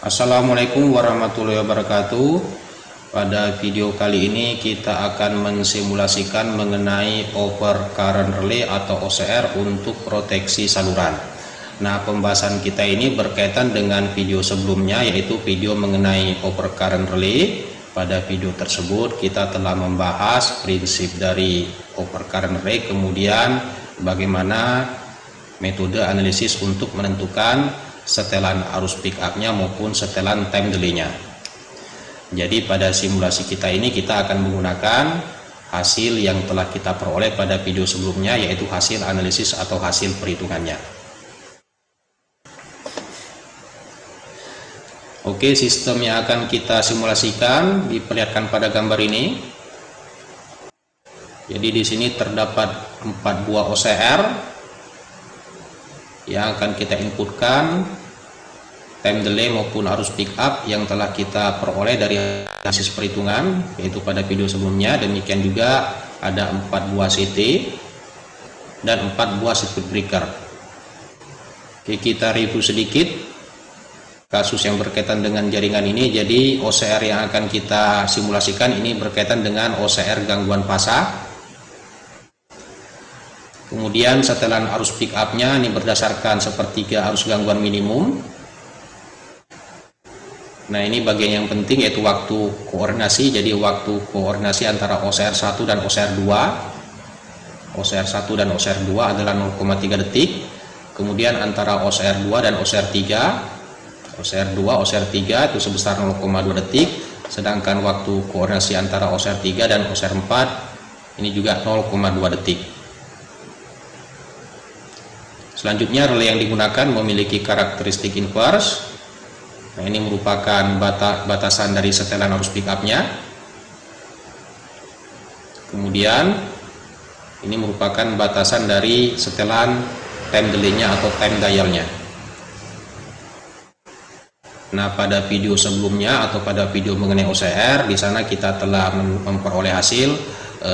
Assalamualaikum warahmatullahi wabarakatuh. Pada video kali ini kita akan mensimulasikan mengenai over current relay atau OCR untuk proteksi saluran. Nah, pembahasan kita ini berkaitan dengan video sebelumnya, yaitu video mengenai over current relay. Pada video tersebut kita telah membahas prinsip dari over current relay, kemudian bagaimana metode analisis untuk menentukan setelan arus pick up-nya maupun setelan time delay-nya. Jadi pada simulasi kita ini kita akan menggunakan hasil yang telah kita peroleh pada video sebelumnya, yaitu hasil analisis atau hasil perhitungannya. Oke, sistem yang akan kita simulasikan diperlihatkan pada gambar ini. Jadi di sini terdapat 4 buah OCR yang akan kita inputkan time delay maupun arus pick up yang telah kita peroleh dari hasil perhitungan, yaitu pada video sebelumnya. Demikian juga ada 4 buah CT dan 4 buah circuit breaker. Oke, kita review sedikit kasus yang berkaitan dengan jaringan ini. Jadi OCR yang akan kita simulasikan ini berkaitan dengan OCR gangguan fasa. Kemudian setelan arus pick up-nya ini berdasarkan sepertiga arus gangguan minimum. Nah, ini bagian yang penting, yaitu waktu koordinasi. Jadi waktu koordinasi antara OCR 1 dan OCR 2. OCR 1 dan OCR 2 adalah 0,3 detik. Kemudian antara OCR 2 dan OCR 3. OCR 2, OCR 3 itu sebesar 0,2 detik. Sedangkan waktu koordinasi antara OCR 3 dan OCR 4 ini juga 0,2 detik. Selanjutnya, relay yang digunakan memiliki karakteristik inverse. Nah, ini merupakan batasan dari setelan arus pick up-nya. Kemudian ini merupakan batasan dari setelan time delay-nya atau time dial-nya. Nah, pada video sebelumnya atau pada video mengenai OCR, di sana kita telah memperoleh hasil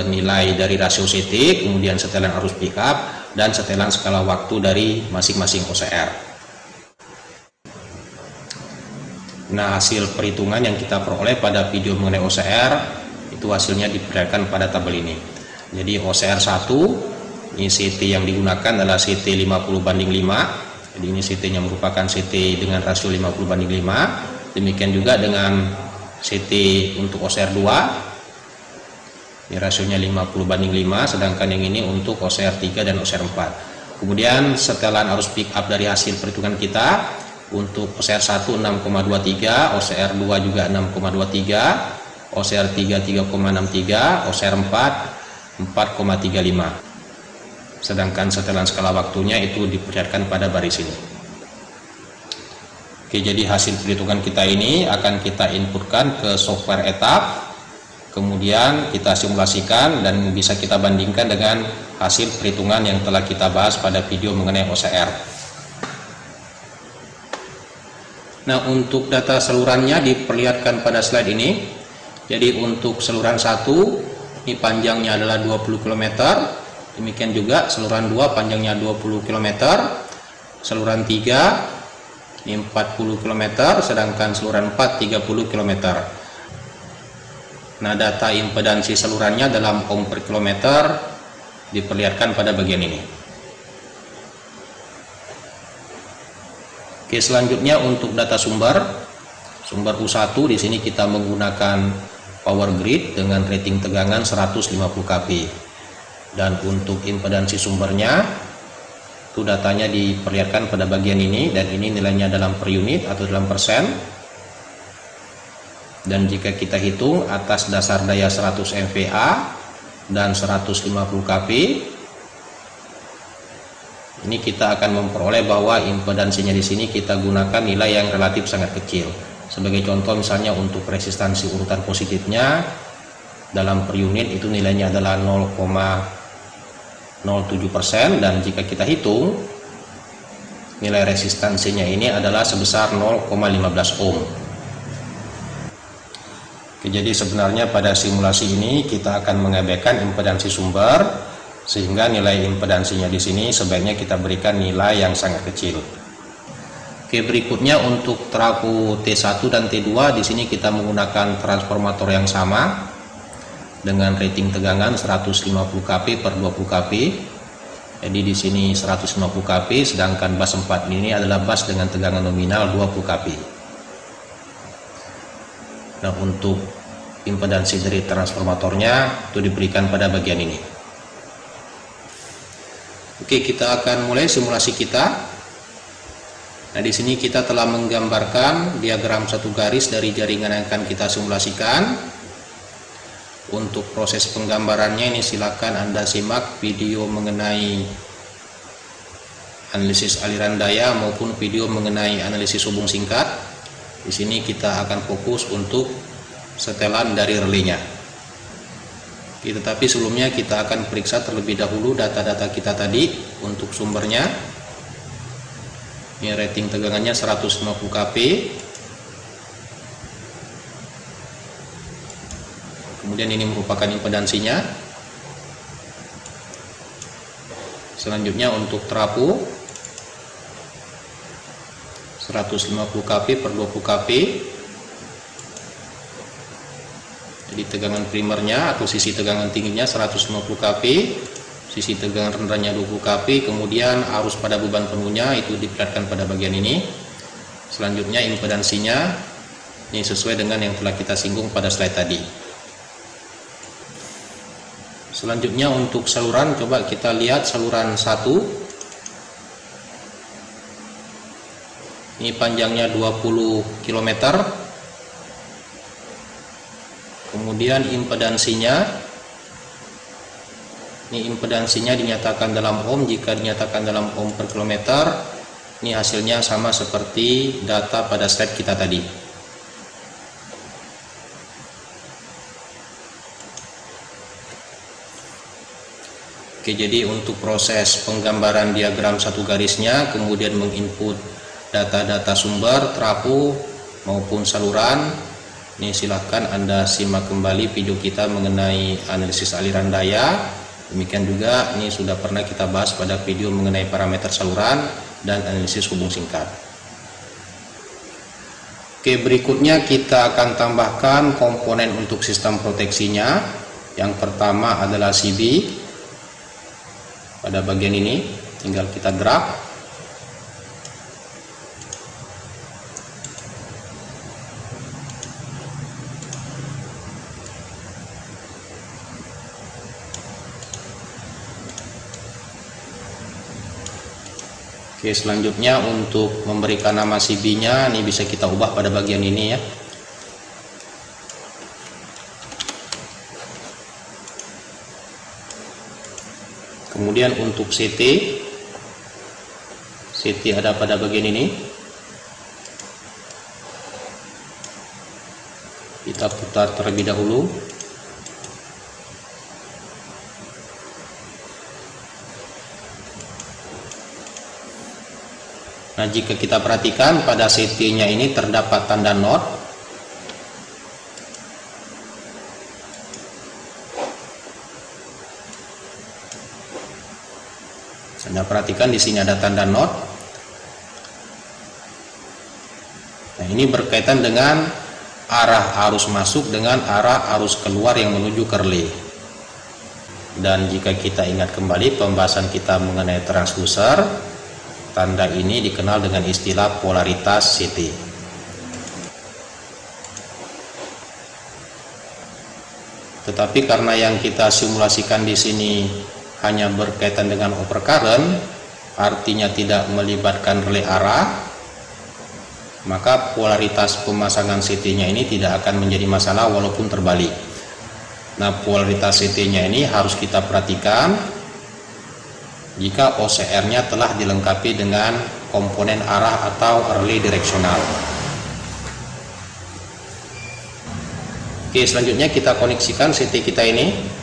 nilai dari rasio CT, kemudian setelan arus pick up, dan setelan skala waktu dari masing-masing OCR. Nah, hasil perhitungan yang kita peroleh pada video mengenai OCR itu hasilnya diperlihatkan pada tabel ini. Jadi OCR 1, ini CT yang digunakan adalah CT 50/5. Jadi ini CT-nya merupakan CT dengan rasio 50/5. Demikian juga dengan CT untuk OCR 2. Ini rasionya 50/5, sedangkan yang ini untuk OCR 3 dan OCR 4. Kemudian setelan arus pick up dari hasil perhitungan kita, untuk OCR 1 6,23, OCR 2 juga 6,23, OCR 3 3,63, OCR 4 4,35. Sedangkan setelan skala waktunya itu diperlihatkan pada baris ini. Oke, jadi hasil perhitungan kita ini akan kita inputkan ke software etap. Kemudian kita simulasikan dan bisa kita bandingkan dengan hasil perhitungan yang telah kita bahas pada video mengenai OCR. Nah, untuk data salurannya diperlihatkan pada slide ini. Jadi untuk saluran 1 ini panjangnya adalah 20 km. Demikian juga saluran 2 panjangnya 20 km. Saluran 3 ini 40 km, sedangkan saluran 4 30 km. Nah, data impedansi salurannya dalam ohm per kilometer diperlihatkan pada bagian ini. Oke, selanjutnya untuk data sumber U1, di sini kita menggunakan power grid dengan rating tegangan 150 kV. Dan untuk impedansi sumbernya itu datanya diperlihatkan pada bagian ini, dan ini nilainya dalam per unit atau dalam persen. Dan jika kita hitung atas dasar daya 100 MVA dan 150 kV, ini kita akan memperoleh bahwa impedansinya di sini kita gunakan nilai yang relatif sangat kecil. Sebagai contoh, misalnya untuk resistansi urutan positifnya dalam per unit itu nilainya adalah 0,07%, dan jika kita hitung nilai resistansinya ini adalah sebesar 0,15 ohm. Oke, jadi sebenarnya pada simulasi ini kita akan mengabaikan impedansi sumber, sehingga nilai impedansinya di sini sebaiknya kita berikan nilai yang sangat kecil. Oke, berikutnya untuk trafo T1 dan T2 di sini kita menggunakan transformator yang sama dengan rating tegangan 150 kV per 20 kV. Jadi di sini 150 kV, sedangkan bus 4 ini adalah bus dengan tegangan nominal 20 kV. Nah, untuk impedansi dari transformatornya itu diberikan pada bagian ini. Oke, kita akan mulai simulasi kita. Nah, di sini kita telah menggambarkan diagram satu garis dari jaringan yang akan kita simulasikan. Untuk proses penggambarannya ini silakan Anda simak video mengenai analisis aliran daya maupun video mengenai analisis hubung singkat. Di sini kita akan fokus untuk setelan dari relenya. Tetapi sebelumnya kita akan periksa terlebih dahulu data-data kita tadi untuk sumbernya. Ini rating tegangannya 150 kV. Kemudian ini merupakan impedansinya. Selanjutnya untuk trafo 150 kV per 20 kV. Jadi tegangan primernya atau sisi tegangan tingginya 150 kV, sisi tegangan rendahnya 20 kV, kemudian arus pada beban penuhnya itu diperlihatkan pada bagian ini. Selanjutnya impedansinya ini sesuai dengan yang telah kita singgung pada slide tadi. Selanjutnya untuk saluran, coba kita lihat saluran 1. Ini panjangnya 20 km. Kemudian impedansinya, ini impedansinya dinyatakan dalam ohm. Jika dinyatakan dalam ohm per kilometer, ini hasilnya sama seperti data pada slide kita tadi. Oke, jadi untuk proses penggambaran diagram satu garisnya, kemudian menginput data-data sumber, trafo maupun saluran, ini silahkan Anda simak kembali video kita mengenai analisis aliran daya. Demikian juga ini sudah pernah kita bahas pada video mengenai parameter saluran dan analisis hubung singkat. Oke, berikutnya kita akan tambahkan komponen untuk sistem proteksinya. Yang pertama adalah CB. Pada bagian ini tinggal kita drag. Oke, selanjutnya untuk memberikan nama CB-nya ini bisa kita ubah pada bagian ini ya. Kemudian untuk CT ada pada bagian ini. Kita putar terlebih dahulu. Nah, jika kita perhatikan pada CT-nya ini terdapat tanda not. Anda perhatikan di sini ada tanda not. Nah, ini berkaitan dengan arah arus masuk dengan arah arus keluar yang menuju ke relay. Dan jika kita ingat kembali pembahasan kita mengenai transducer, tanda ini dikenal dengan istilah polaritas CT. Tetapi karena yang kita simulasikan di sini hanya berkaitan dengan overcurrent, artinya tidak melibatkan relay arah, maka polaritas pemasangan CT-nya ini tidak akan menjadi masalah walaupun terbalik. Nah, polaritas CT-nya ini harus kita perhatikan jika OCR-nya telah dilengkapi dengan komponen arah atau relay direksional. Oke, selanjutnya kita koneksikan CT kita ini.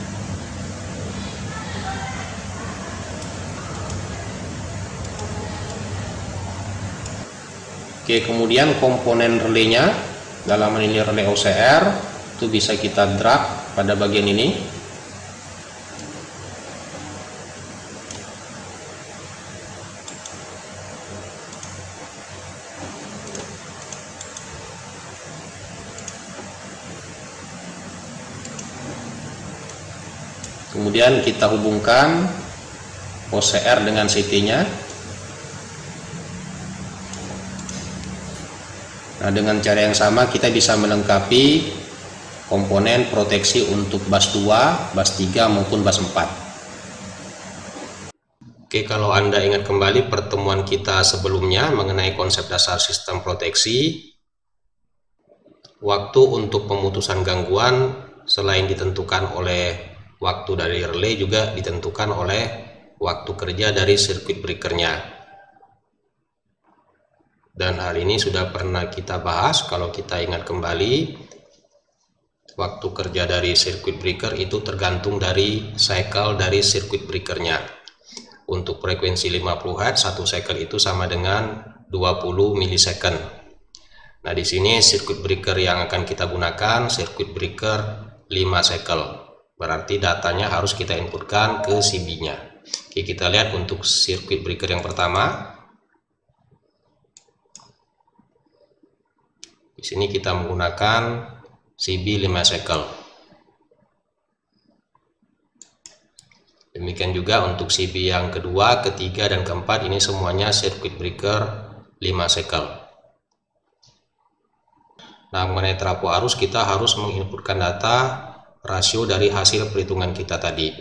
Oke, kemudian komponen relaynya dalam menilai relay OCR itu bisa kita drag pada bagian ini. Kemudian kita hubungkan OCR dengan CT-nya. Nah, dengan cara yang sama kita bisa melengkapi komponen proteksi untuk bus 2, bus 3 maupun bus 4. Oke, kalau Anda ingat kembali pertemuan kita sebelumnya mengenai konsep dasar sistem proteksi, waktu untuk pemutusan gangguan selain ditentukan oleh waktu dari relay juga ditentukan oleh waktu kerja dari circuit breaker-nya. Dan hal ini sudah pernah kita bahas. Kalau kita ingat kembali, waktu kerja dari circuit breaker itu tergantung dari cycle dari circuit breaker-nya. Untuk frekuensi 50 Hz, satu cycle itu sama dengan 20 milisecond. Nah, di sini circuit breaker yang akan kita gunakan circuit breaker 5 cycle. Berarti datanya harus kita inputkan ke CB-nya. Oke, kita lihat untuk circuit breaker yang pertama. Di sini kita menggunakan CB 5 cycle. Demikian juga untuk CB yang kedua, ketiga, dan keempat, ini semuanya circuit breaker 5 cycle. Nah, mengenai trafo arus kita harus menginputkan data rasio dari hasil perhitungan kita tadi.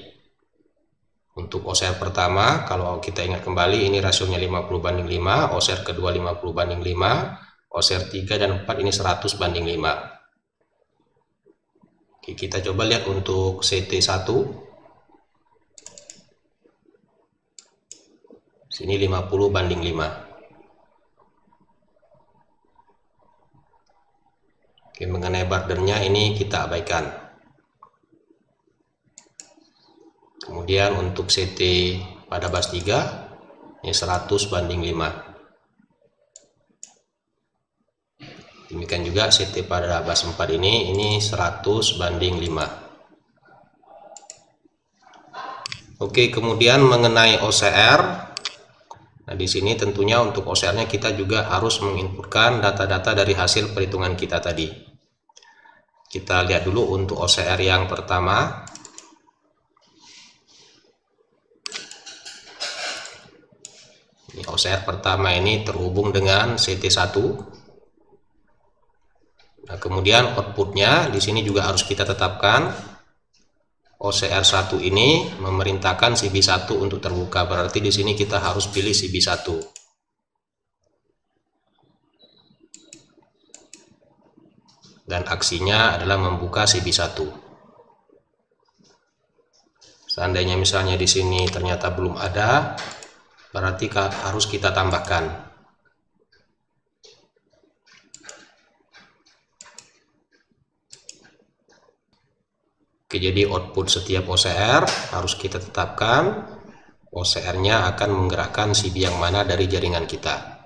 Untuk OCR pertama, kalau kita ingat kembali, ini rasionya 50/5, OCR kedua 50/5, OCR 3 dan 4 ini 100/5. Oke, kita coba lihat untuk CT1. Sini 50/5. Oke, mengenai burden-nya ini kita abaikan. Kemudian untuk CT pada bus 3 ini 100/5. Demikian juga CT pada bus 4 ini 100/5. Oke, kemudian mengenai OCR. Nah, di sini tentunya untuk OCR-nya kita juga harus menginputkan data-data dari hasil perhitungan kita tadi. Kita lihat dulu untuk OCR yang pertama. Ini OCR pertama ini terhubung dengan CT1. Nah, kemudian outputnya di sini juga harus kita tetapkan. OCR1 ini memerintahkan CB1 untuk terbuka, berarti di sini kita harus pilih CB1. Dan aksinya adalah membuka CB1. Seandainya misalnya di sini ternyata belum ada, berarti harus kita tambahkan. Oke, jadi output setiap OCR harus kita tetapkan. OCR-nya akan menggerakkan CB yang mana dari jaringan kita.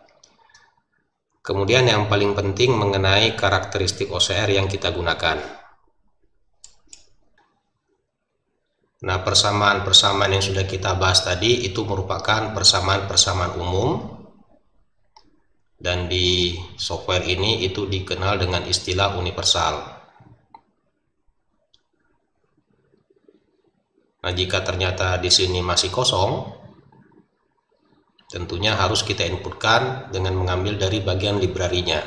Kemudian yang paling penting mengenai karakteristik OCR yang kita gunakan. Nah, persamaan-persamaan yang sudah kita bahas tadi itu merupakan persamaan-persamaan umum. Dan di software ini itu dikenal dengan istilah universal. Nah, jika ternyata di sini masih kosong, tentunya harus kita inputkan dengan mengambil dari bagian library-nya.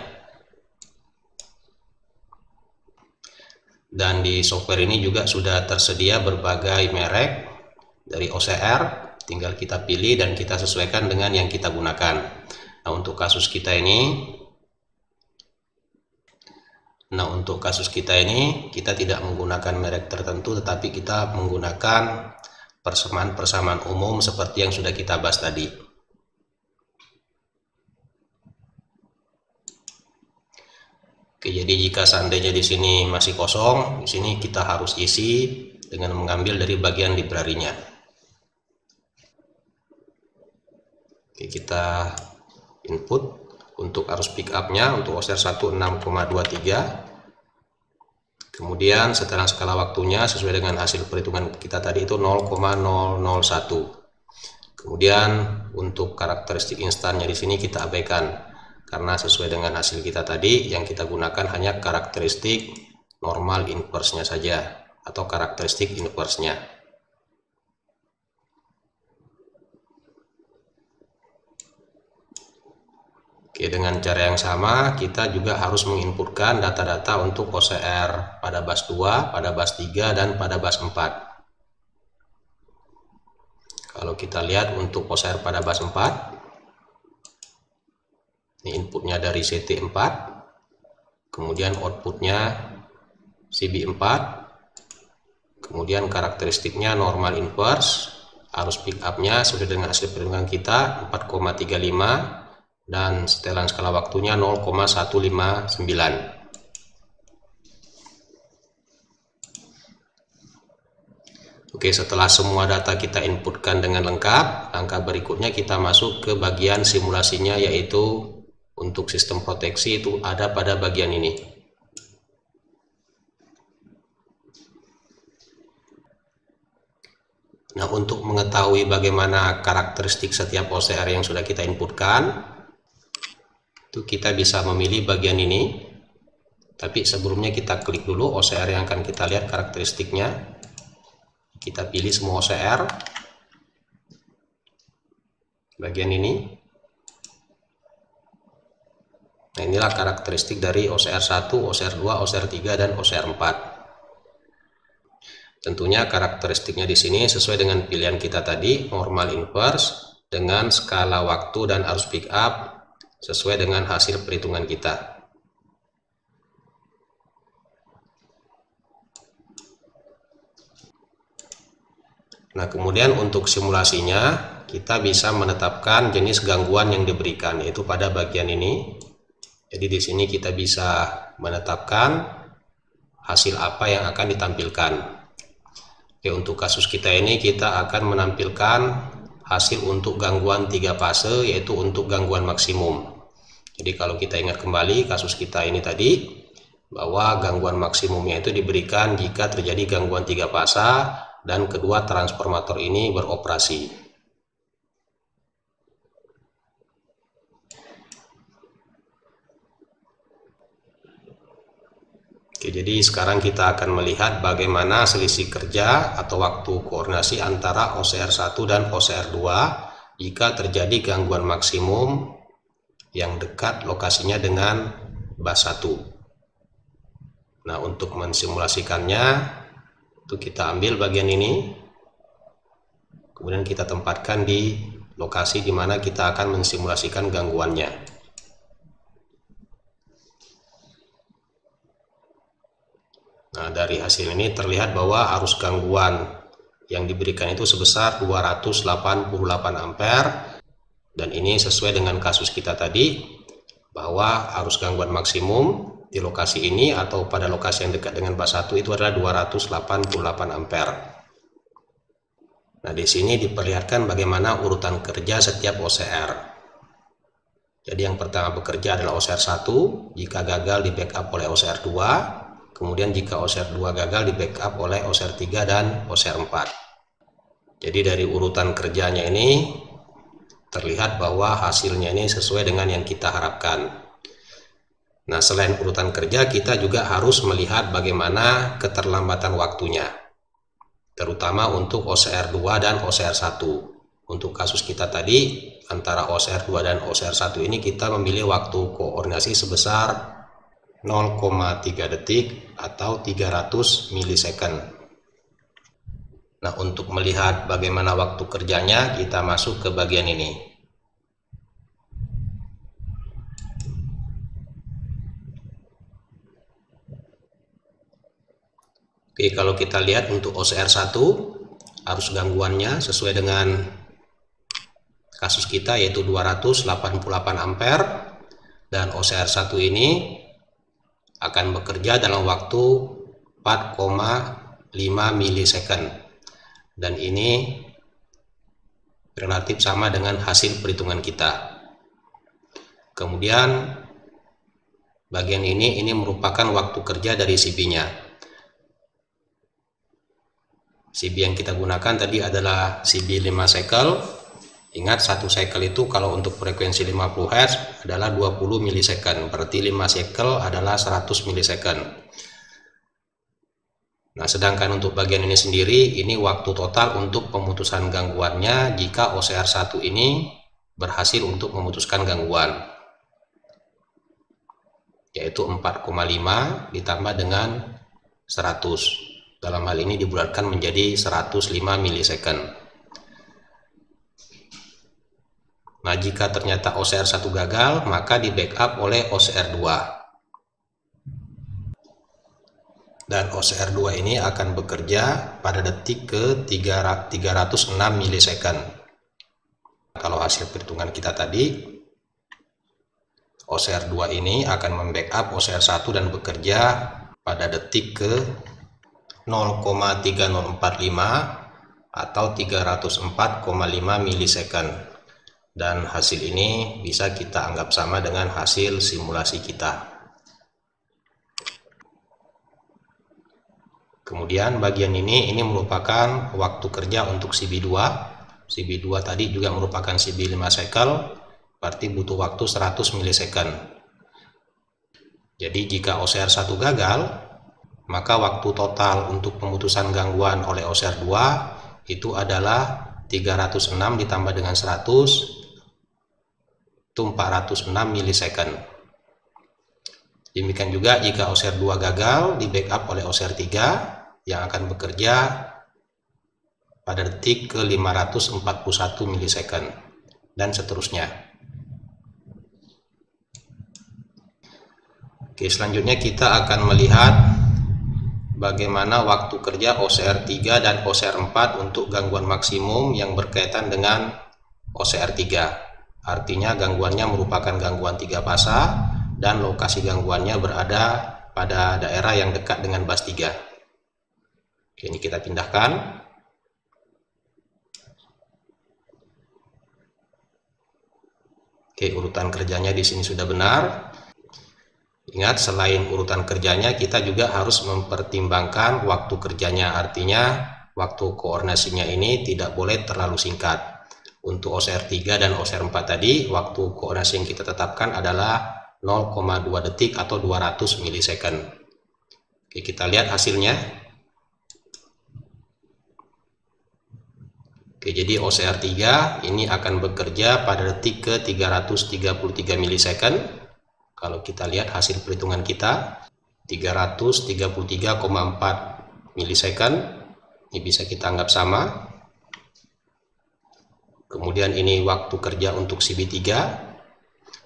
Dan di software ini juga sudah tersedia berbagai merek dari OCR, tinggal kita pilih dan kita sesuaikan dengan yang kita gunakan. Nah, untuk kasus kita ini kita tidak menggunakan merek tertentu, tetapi kita menggunakan persamaan-persamaan umum seperti yang sudah kita bahas tadi. Oke, jadi jika seandainya di sini masih kosong, di sini kita harus isi dengan mengambil dari bagian library-nya. Oke, kita input. Untuk arus pick up-nya untuk OCR 1 6,23. Kemudian setelah skala waktunya sesuai dengan hasil perhitungan kita tadi itu 0,001. Kemudian untuk karakteristik instannya di sini kita abaikan karena sesuai dengan hasil kita tadi yang kita gunakan hanya karakteristik normal inverse-nya saja atau karakteristik inverse-nya. Oke, dengan cara yang sama kita juga harus menginputkan data-data untuk OCR pada bus 2, pada bus 3, dan pada bus 4. Kalau kita lihat untuk OCR pada bus 4, ini inputnya dari CT4, kemudian outputnya CB4, kemudian karakteristiknya normal inverse, arus pick up-nya sudah dengan hasil perhitungan kita 4,35, dan setelan skala waktunya 0,159. Oke, setelah semua data kita inputkan dengan lengkap, langkah berikutnya kita masuk ke bagian simulasinya, yaitu untuk sistem proteksi itu ada pada bagian ini. Nah, untuk mengetahui bagaimana karakteristik setiap OCR yang sudah kita inputkan, itu kita bisa memilih bagian ini. Tapi sebelumnya kita klik dulu OCR yang akan kita lihat karakteristiknya. Kita pilih semua OCR. Bagian ini. Nah, inilah karakteristik dari OCR1, OCR2, OCR3, dan OCR4. Tentunya karakteristiknya di sini sesuai dengan pilihan kita tadi, normal inverse dengan skala waktu dan arus pick up sesuai dengan hasil perhitungan kita. Nah, kemudian untuk simulasinya kita bisa menetapkan jenis gangguan yang diberikan, yaitu pada bagian ini. Jadi di sini kita bisa menetapkan hasil apa yang akan ditampilkan. Oke, untuk kasus kita ini kita akan menampilkan hasil untuk gangguan 3 fase, yaitu untuk gangguan maksimum. Jadi kalau kita ingat kembali kasus kita ini tadi, bahwa gangguan maksimumnya itu diberikan jika terjadi gangguan 3 fase dan kedua transformator ini beroperasi. Oke, jadi sekarang kita akan melihat bagaimana selisih kerja atau waktu koordinasi antara OCR1 dan OCR2 jika terjadi gangguan maksimum yang dekat lokasinya dengan bus 1. Nah, untuk mensimulasikannya, itu kita ambil bagian ini, kemudian kita tempatkan di lokasi di mana kita akan mensimulasikan gangguannya. Nah, dari hasil ini terlihat bahwa arus gangguan yang diberikan itu sebesar 288 ampere, dan ini sesuai dengan kasus kita tadi, bahwa arus gangguan maksimum di lokasi ini atau pada lokasi yang dekat dengan bus 1 itu adalah 288 ampere. Nah, di sini diperlihatkan bagaimana urutan kerja setiap OCR. Jadi yang pertama bekerja adalah OCR1 jika gagal di backup oleh OCR2. Kemudian jika OCR2 gagal di backup oleh OCR3 dan OCR4. Jadi dari urutan kerjanya ini terlihat bahwa hasilnya ini sesuai dengan yang kita harapkan. Nah, selain urutan kerja, kita juga harus melihat bagaimana keterlambatan waktunya, terutama untuk OCR2 dan OCR1. Untuk kasus kita tadi, antara OCR2 dan OCR1 ini kita memilih waktu koordinasi sebesar 0,3 detik atau 300 milisecond. Nah, untuk melihat bagaimana waktu kerjanya, kita masuk ke bagian ini. Oke, kalau kita lihat untuk OCR1, arus gangguannya sesuai dengan kasus kita yaitu 288 ampere, dan OCR1 ini akan bekerja dalam waktu 4,5 milisecond, dan ini relatif sama dengan hasil perhitungan kita. Kemudian bagian ini merupakan waktu kerja dari CB-nya. CB yang kita gunakan tadi adalah CB 5 cycle. Ingat, satu cycle itu kalau untuk frekuensi 50 Hz adalah 20 milisecond, berarti 5 cycle adalah 100 milisecond. Nah, sedangkan untuk bagian ini sendiri, ini waktu total untuk pemutusan gangguannya jika OCR1 ini berhasil untuk memutuskan gangguan. yaitu 4,5 ditambah dengan 100. Dalam hal ini dibulatkan menjadi 105 milisecond. Nah, jika ternyata OCR1 gagal, maka di backup oleh OCR2. Dan OCR2 ini akan bekerja pada detik ke 306 milisecond. Kalau hasil perhitungan kita tadi, OCR2 ini akan membackup OCR1 dan bekerja pada detik ke 0,3045 atau 304,5 milisecond. Dan hasil ini bisa kita anggap sama dengan hasil simulasi kita. Kemudian bagian ini merupakan waktu kerja untuk CB2. CB2 tadi juga merupakan CB 5 cycle, berarti butuh waktu 100 milisecond. Jadi jika OCR1 gagal, maka waktu total untuk pemutusan gangguan oleh OCR2 itu adalah 306 ditambah dengan 100, itu 406 milisecond. Demikian juga jika OCR2 gagal, di backup oleh OCR3 yang akan bekerja pada detik ke 541 milisecond, dan seterusnya. Oke, selanjutnya kita akan melihat bagaimana waktu kerja OCR3 dan OCR4 untuk gangguan maksimum yang berkaitan dengan OCR3. Artinya gangguannya merupakan gangguan 3 fasa dan lokasi gangguannya berada pada daerah yang dekat dengan bus 3. Oke, ini kita pindahkan. Oke, urutan kerjanya di sini sudah benar. Ingat, selain urutan kerjanya, kita juga harus mempertimbangkan waktu kerjanya. Artinya, waktu koordinasinya ini tidak boleh terlalu singkat. Untuk OCR3 dan OCR4 tadi, waktu koordinasi yang kita tetapkan adalah 0,2 detik atau 200 milisecond. Oke, kita lihat hasilnya. Oke, jadi OCR3 ini akan bekerja pada detik ke 333 milisecond. Kalau kita lihat hasil perhitungan kita, 333,4 milisecond. Ini bisa kita anggap sama. Kemudian ini waktu kerja untuk CB3.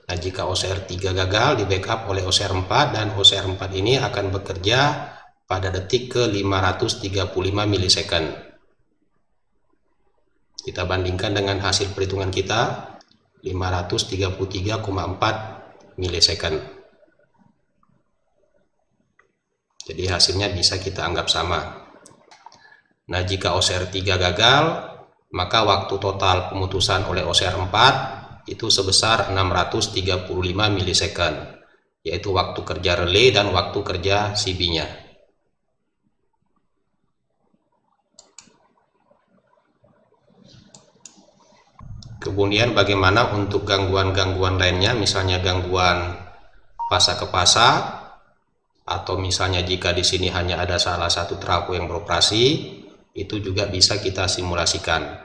Nah, jika OCR3 gagal, di backup oleh OCR4, dan OCR4 ini akan bekerja pada detik ke 535 milisecond. Kita bandingkan dengan hasil perhitungan kita, 533,4 milisecond. Jadi hasilnya bisa kita anggap sama. Nah, jika OCR3 gagal, maka waktu total pemutusan oleh OCR4 itu sebesar 635 milisecond, yaitu waktu kerja relay dan waktu kerja CB-nya. Kemudian bagaimana untuk gangguan-gangguan lainnya, misalnya gangguan fasa ke fasa, atau misalnya jika di sini hanya ada salah satu trafo yang beroperasi, itu juga bisa kita simulasikan.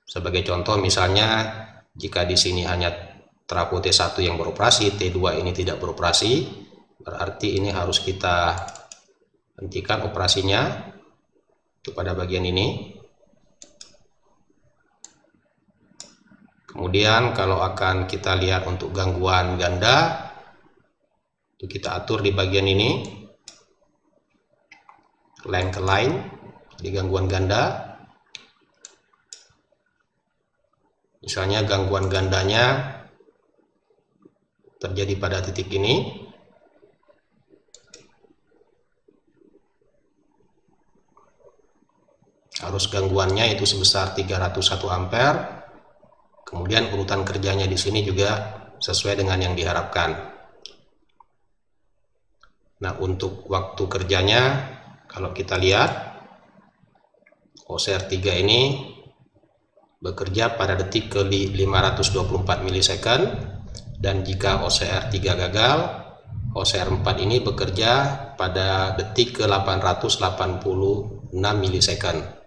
Sebagai contoh, misalnya jika di sini hanya trafo T1 yang beroperasi, T2 ini tidak beroperasi, berarti ini harus kita hentikan operasinya pada bagian ini. Kemudian kalau akan kita lihat untuk gangguan ganda, itu kita atur di bagian ini, line ke line di gangguan ganda. Misalnya gangguan gandanya terjadi pada titik ini. Arus gangguannya itu sebesar 301 ampere. Kemudian urutan kerjanya di sini juga sesuai dengan yang diharapkan. Nah, untuk waktu kerjanya, kalau kita lihat, OCR3 ini bekerja pada detik ke 524 milisecond, dan jika OCR3 gagal, OCR4 ini bekerja pada detik ke 886 milisecond.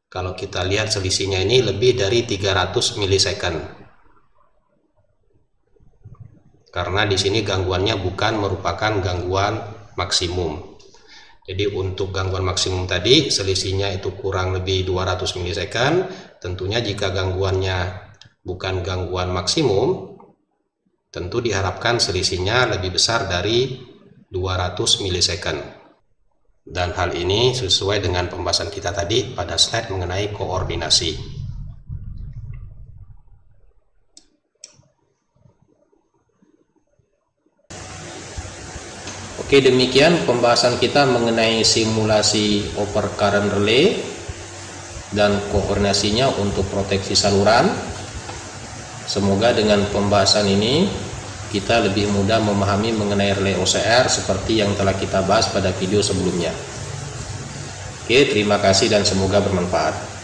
Kalau kita lihat selisihnya ini lebih dari 300 milisecond. karena di sini gangguannya bukan merupakan gangguan maksimum. Jadi untuk gangguan maksimum tadi selisihnya itu kurang lebih 200 milisecond. Tentunya jika gangguannya bukan gangguan maksimum, tentu diharapkan selisihnya lebih besar dari 200 milisecond. Dan hal ini sesuai dengan pembahasan kita tadi pada slide mengenai koordinasi. Oke, demikian pembahasan kita mengenai simulasi over current relay dan koordinasinya untuk proteksi saluran. Semoga dengan pembahasan ini kita lebih mudah memahami mengenai relay OCR seperti yang telah kita bahas pada video sebelumnya. Oke, terima kasih dan semoga bermanfaat.